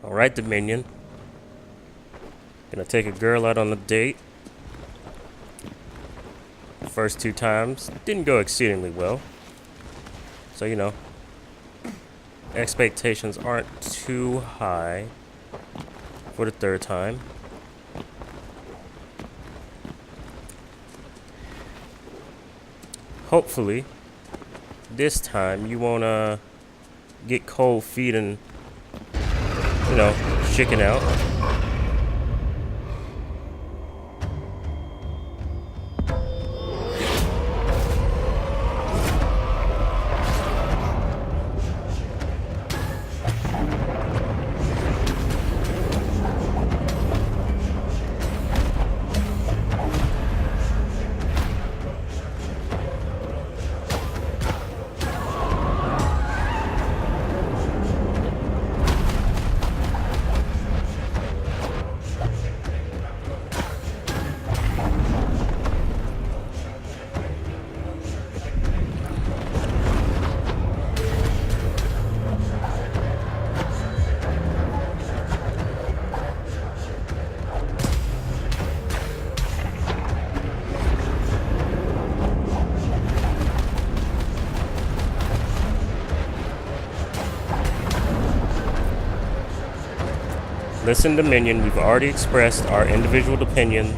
Alright, Dominion. Gonna take a girl out on a date. First 2 times didn't go exceedingly well. So, you know, expectations aren't too high for the 3rd time. Hopefully, this time you won't get cold feet and, you know, chicken out. Listen, Dominion, we've already expressed our individual opinions.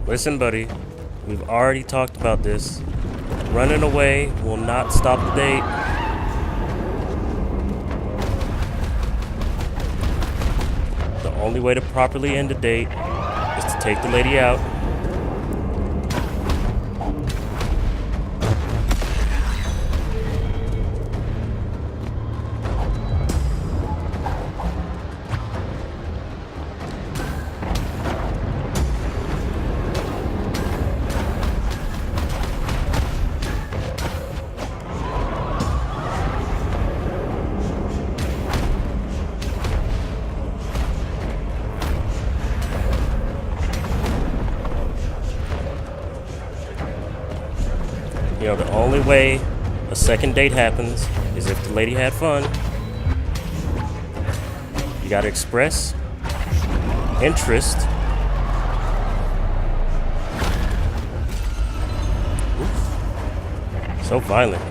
Listen, buddy, we've already talked about this. Running away will not stop the date. The only way to properly end a date is to take the lady out. You know, the only way a second date happens is if the lady had fun. You gotta express interest. Oof. So violent.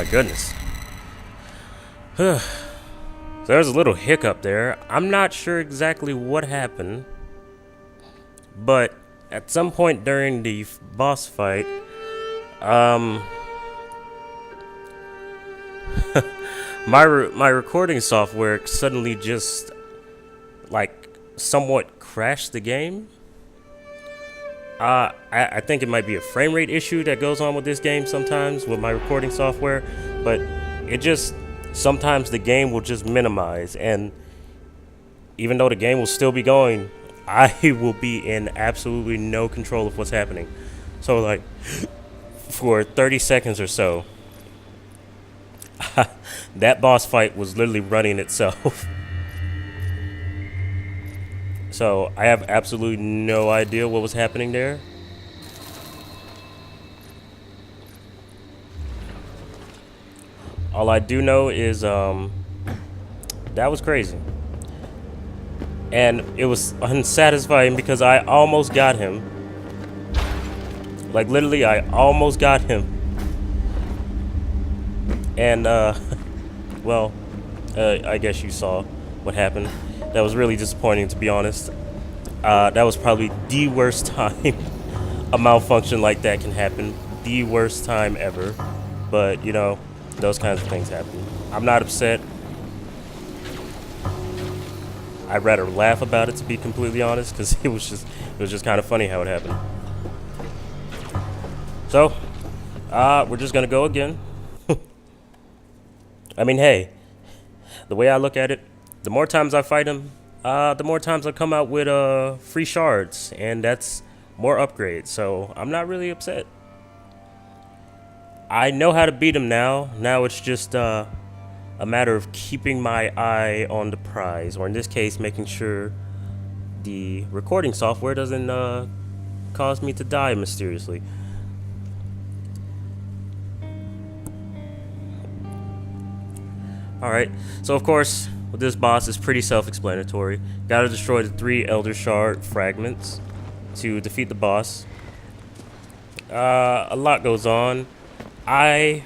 my goodness. So there's a little hiccup there. I'm not sure exactly what happened, but at some point during the boss fight, my recording software suddenly just like somewhat crashed the game. I think it might be a frame rate issue that goes on with this game sometimes with my recording software, but it just sometimes the game will just minimize, and even though the game will still be going, I will be in absolutely no control of what's happening. So like for 30 seconds or so, that boss fight was literally running itself. So I have absolutely no idea what was happening there. All I do know is that was crazy. And it was unsatisfying because I almost got him. Like literally I almost got him. And well, I guess you saw what happened. That was really disappointing, to be honest. That was probably the worst time a malfunction like that can happen. The worst time ever. But, you know, those kinds of things happen. I'm not upset. I'd rather laugh about it, to be completely honest, because it was just kind of funny how it happened. So, we're just gonna go again. I mean, hey, the way I look at it, the more times I fight him, the more times I come out with free shards, and that's more upgrades. So I'm not really upset. I know how to beat him now. Now it's just a matter of keeping my eye on the prize, or in this case, making sure the recording software doesn't cause me to die mysteriously. Alright, so of course, with this boss, it's pretty self-explanatory. Gotta destroy the 3 Elder Shard fragments to defeat the boss. A lot goes on. I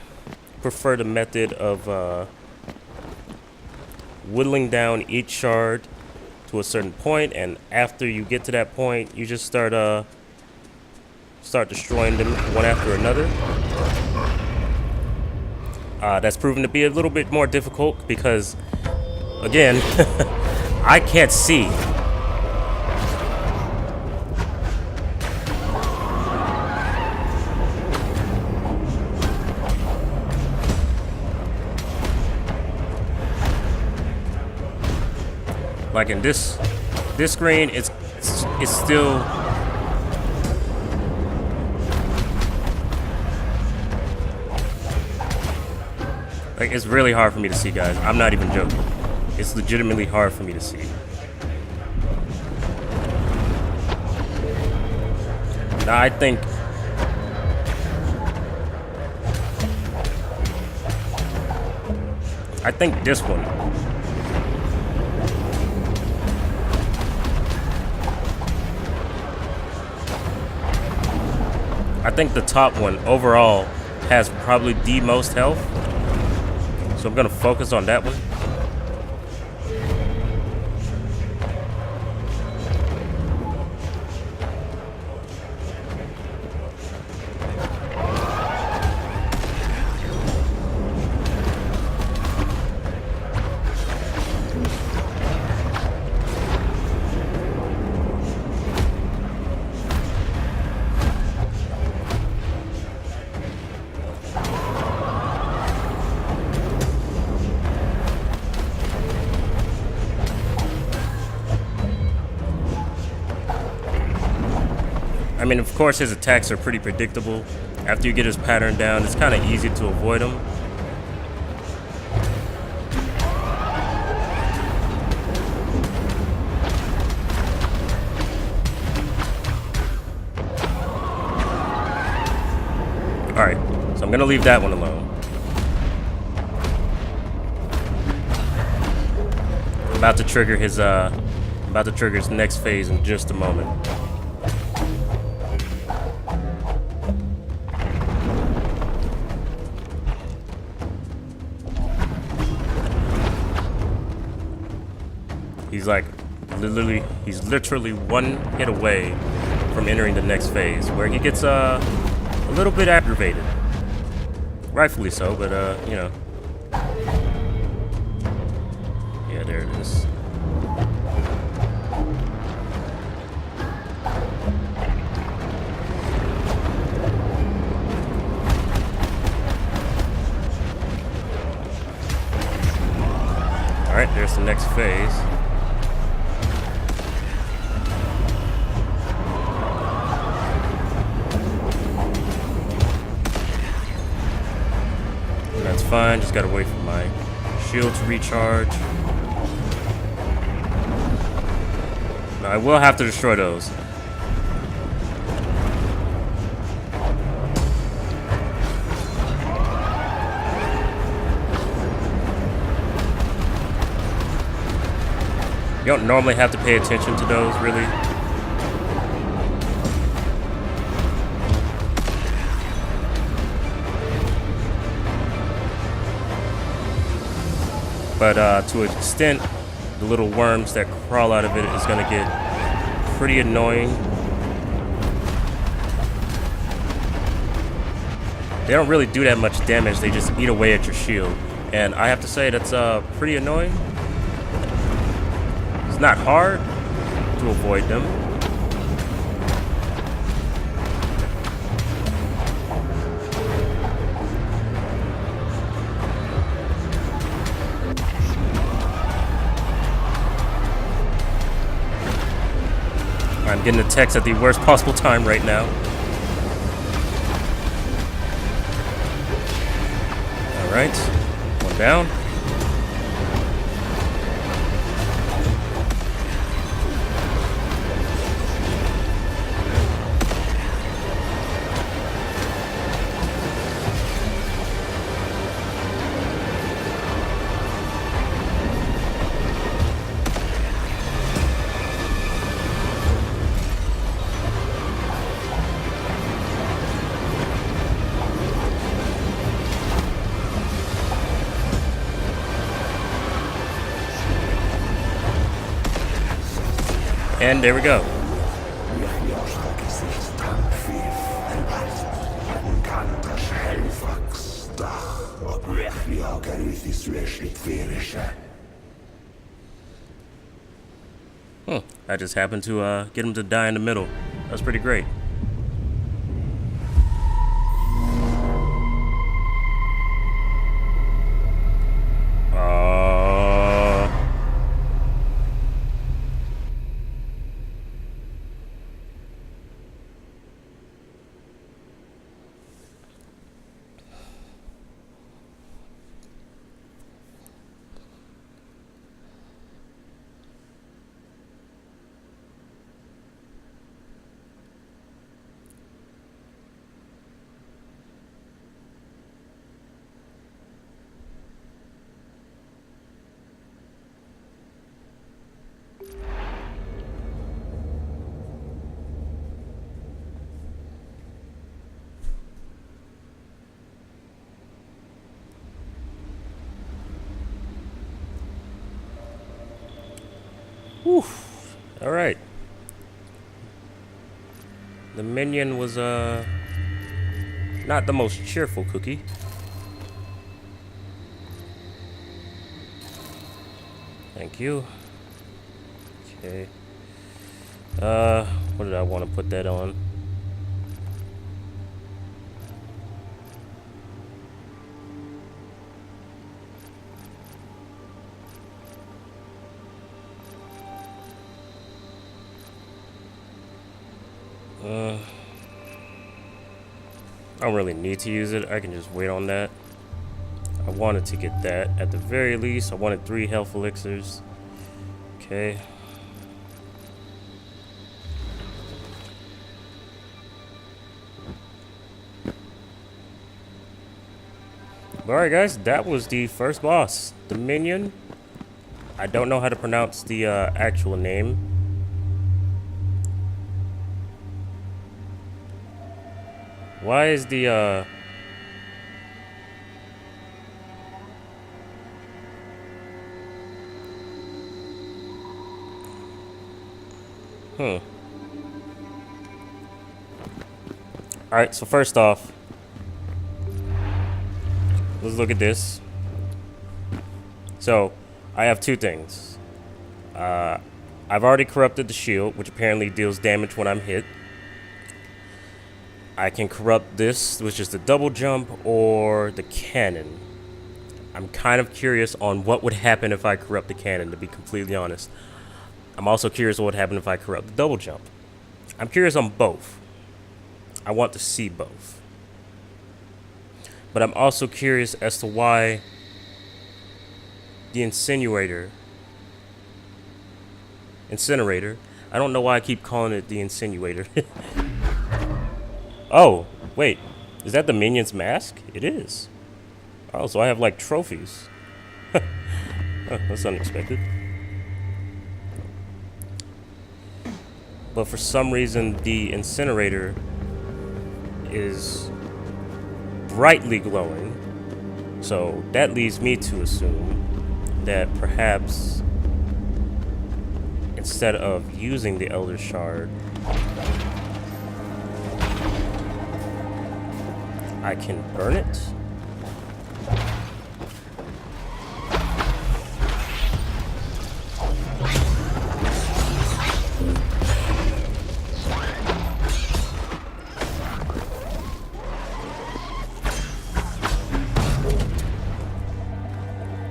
prefer the method of whittling down each shard to a certain point, and after you get to that point, you just start destroying them one after another. That's proven to be a little bit more difficult because, again, I can't see. Like in this screen, it's still. Like, it's really hard for me to see, guys. I'm not even joking. It's legitimately hard for me to see. Now, I think this one. I think the top one overall has probably the most health. So I'm gonna focus on that one. I mean, of course, his attacks are pretty predictable. After you get his pattern down, it's kind of easy to avoid them. Alright, so I'm going to leave that one alone. I'm about to trigger his next phase in just a moment. He's like, he's literally one hit away from entering the next phase, where he gets a little bit aggravated. Rightfully so, but you know. Yeah, there it is. Alright, there's the next phase. And that's fine, just gotta wait for my shield to recharge. Now, I will have to destroy those. You don't normally have to pay attention to those, really. But to an extent, the little worms that crawl out of it is going to get pretty annoying. They don't really do that much damage, they just eat away at your shield. And I have to say, that's pretty annoying. It's not hard to avoid them. I'm getting a text at the worst possible time right now. Alright, one down. And there we go. I just happened to get him to die in the middle. That's pretty great. Whew. All right. The minion was not the most cheerful cookie. Thank you. Okay. What did I want to put that on? I don't really need to use it. I can just wait on that. I wanted to get that at the very least. I wanted 3 health elixirs. Okay. Alright guys, that was the first boss, the minion. I don't know how to pronounce the actual name. Why is the Hmm. Alright, so first off, let's look at this. So, I have two things. I've already corrupted the shield, which apparently deals damage when I'm hit. I can corrupt this, which is the double jump, or the cannon. I'm kind of curious on what would happen if I corrupt the cannon, to be completely honest. I'm also curious what would happen if I corrupt the double jump. I'm curious on both. I want to see both. But I'm also curious as to why the incinerator, I don't know why I keep calling it the insinuator. Oh, wait. Is that the minion's mask? It is. Oh, so I have like trophies. Huh, that's unexpected. But for some reason, the incinerator is brightly glowing. So that leads me to assume that perhaps instead of using the Elder Shard, I can burn it.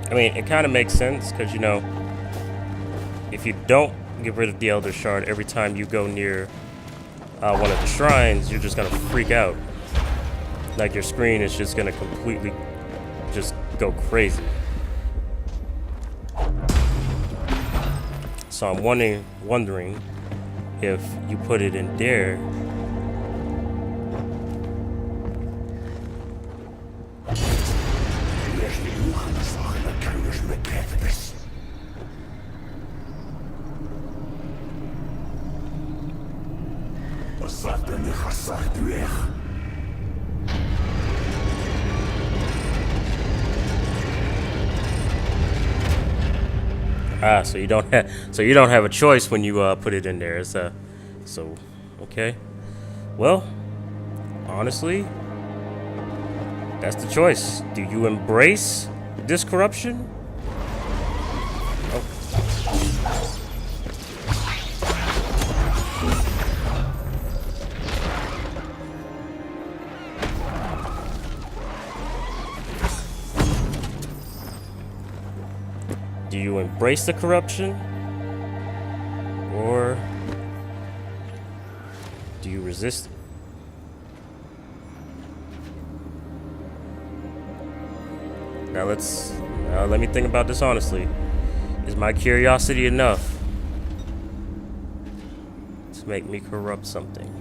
I mean, it kind of makes sense because, you know, if you don't get rid of the Elder Shard every time you go near one of the shrines, you're just going to freak out. Like, your screen is just going to completely just go crazy. So I'm wondering if you put it in there. Ah, so you don't have a choice when you put it in there. It's so okay. Well, honestly, that's the choice. Do you embrace this corruption? Oh. Do you embrace the corruption? Or do you resist it? Now let me think about this honestly. Is my curiosity enough to make me corrupt something?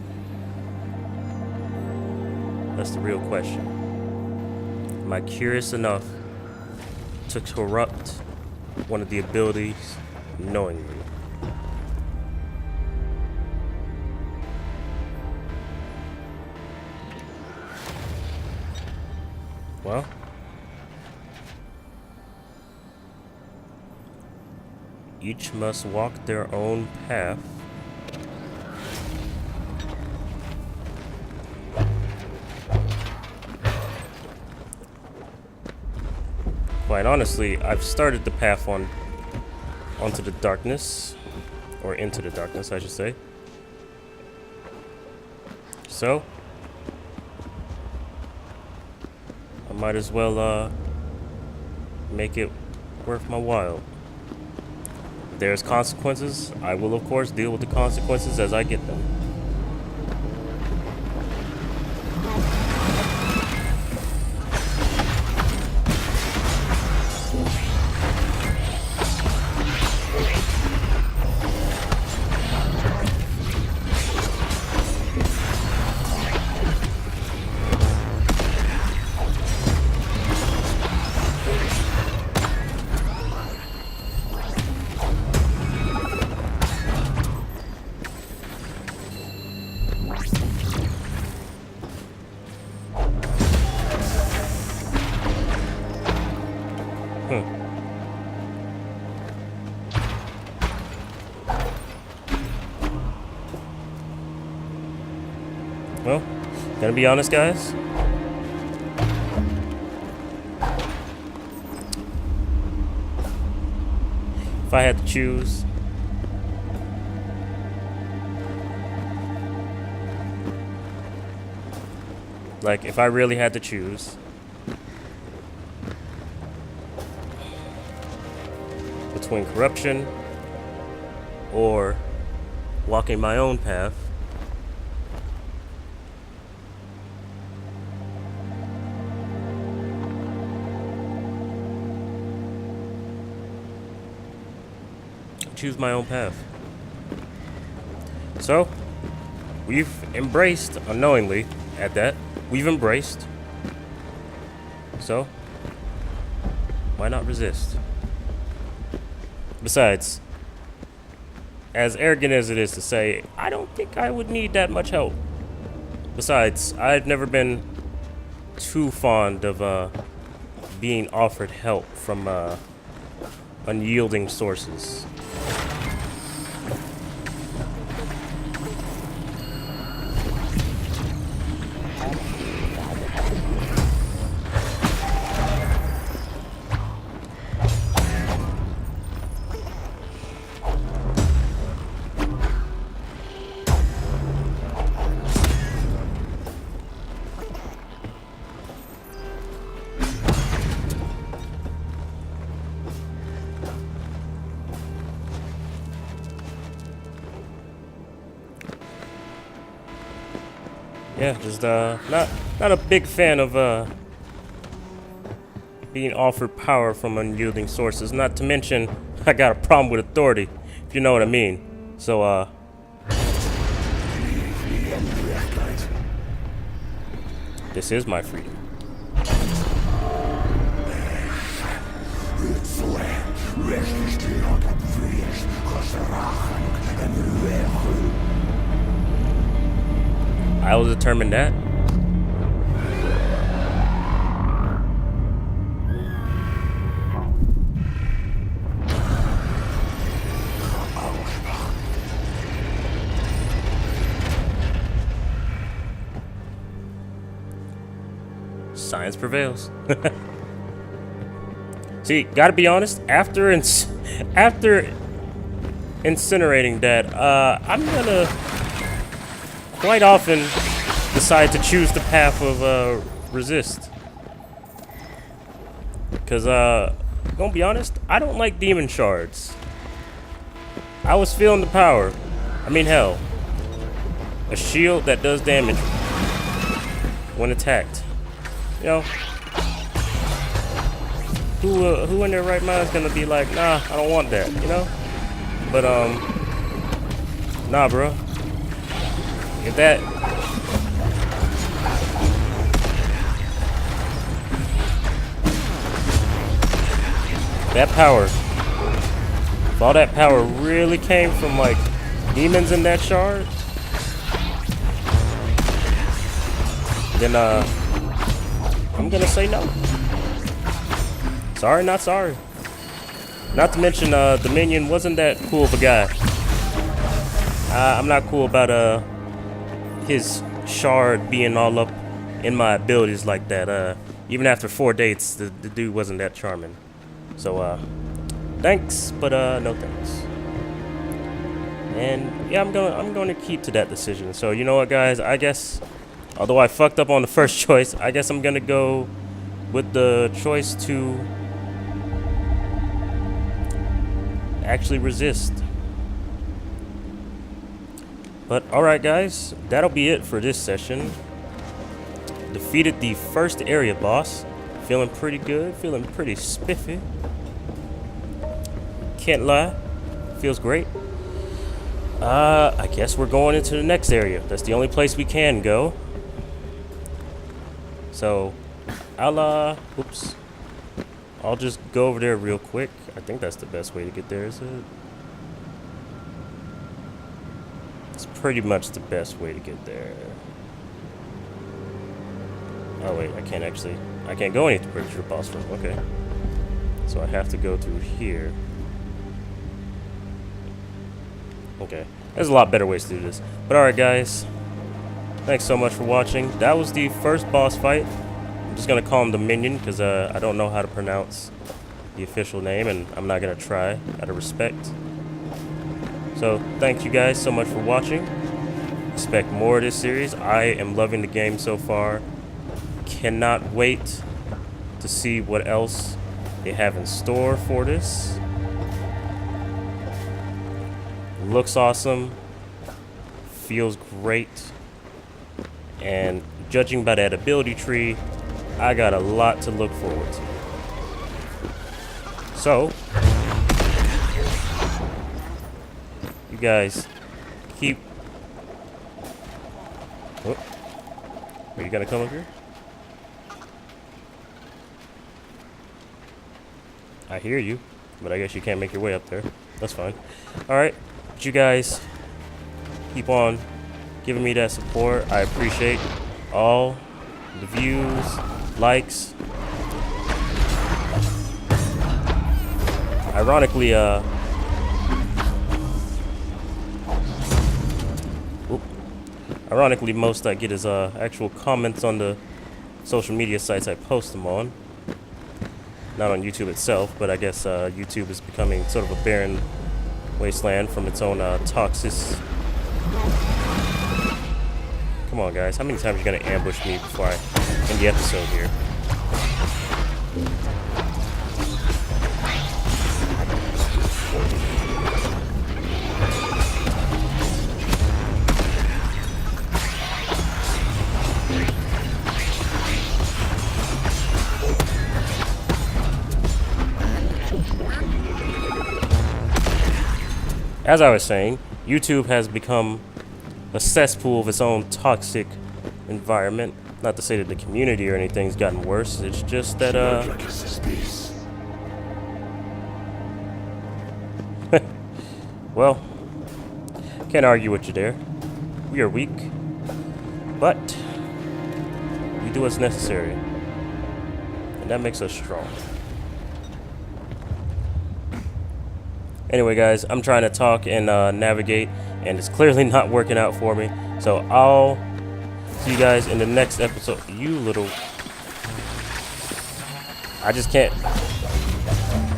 That's the real question. Am I curious enough to corrupt one of the abilities knowingly? Well, each must walk their own path. Quite honestly, I've started the path onto the darkness, or into the darkness, I should say. So, I might as well make it worth my while. If there's consequences, I will of course deal with the consequences as I get them. Well, gonna be honest, guys. If I had to choose, like, if I really had to choose between corruption or walking my own path, I choose my own path. So, we've embraced, unknowingly, at that, we've embraced. So, why not resist? Besides, as arrogant as it is to say, I don't think I would need that much help. Besides, I've never been too fond of being offered help from unyielding sources. Yeah, just not a big fan of being offered power from unyielding sources. Not to mention, I got a problem with authority, if you know what I mean. So this is my freedom. I will determine that. Science prevails. See, gotta be honest. After incinerating that, I'm gonna quite often decide to choose the path of resist. Cause gonna be honest, I don't like demon shards. I was feeling the power. I mean, hell, a shield that does damage when attacked. You know, who in their right mind is gonna be like, nah, I don't want that, you know? But nah, bro. If that power, if all that power really came from like demons in that shard, then I'm gonna say no. Sorry, not sorry. Not to mention the minion wasn't that cool of a guy. I'm not cool about his shard being all up in my abilities like that. Even after 4 dates, the dude wasn't that charming. So thanks, but no thanks. And yeah, I'm gonna keep to that decision. So you know what, guys? I guess, although I fucked up on the first choice, I guess I'm gonna go with the choice to actually resist. But alright, guys, that'll be it for this session. Defeated the first area boss. Feeling pretty good, feeling pretty spiffy. Can't lie, feels great. I guess we're going into the next area. That's the only place we can go. So I'll just go over there real quick. I think that's the best way to get there, is it? It's pretty much the best way to get there. Oh wait, I can't go any to the boss room. Okay. So I have to go through here. Okay. There's a lot better ways to do this. But alright, guys. thanks so much for watching. That was the first boss fight. I'm just gonna call him the Minion because I don't know how to pronounce the official name, and I'm not gonna try out of respect. So thank you guys so much for watching. Expect more of this series. I am loving the game so far. Cannot wait to see what else they have in store for this. Looks awesome. Feels great. And judging by that ability tree, I got a lot to look forward to. So, you guys keep... Oh, are you gonna come up here? I hear you, but I guess you can't make your way up there. That's fine. Alright, but you guys keep on giving me that support. I appreciate all the views, likes. Ironically, most I get is actual comments on the social media sites I post them on. Not on YouTube itself, but I guess YouTube is becoming sort of a barren wasteland from its own toxic. Come on, guys. How many times are you gonna ambush me before I end the episode here? As I was saying, YouTube has become a cesspool of its own toxic environment. Not to say that the community or anything's gotten worse. It's just that well, can't argue with you there. We are weak, but we do what's necessary, and that makes us strong. Anyway, guys, I'm trying to talk and navigate, and it's clearly not working out for me. So I'll see you guys in the next episode. You little... I just can't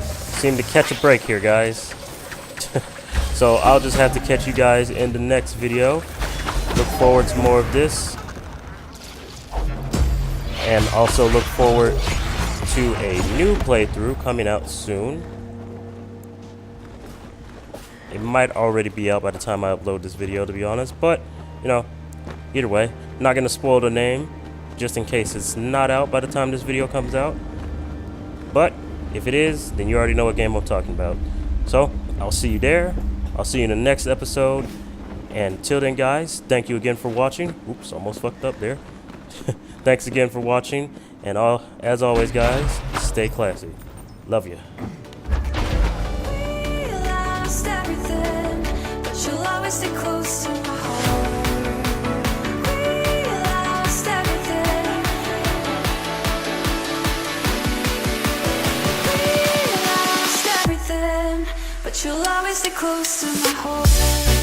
seem to catch a break here, guys. So I'll just have to catch you guys in the next video. Look forward to more of this. And also look forward to a new playthrough coming out soon. It might already be out by the time I upload this video, to be honest, but, you know, either way, I'm not going to spoil the name, just in case it's not out by the time this video comes out. But, if it is, then you already know what game I'm talking about. So, I'll see you there, I'll see you in the next episode, and till then, guys, thank you again for watching. Oops, almost fucked up there. Thanks again for watching, and as always, guys, stay classy. Love you. You'll always stay close to my heart. We lost everything. We lost everything, but you'll always stay close to my heart.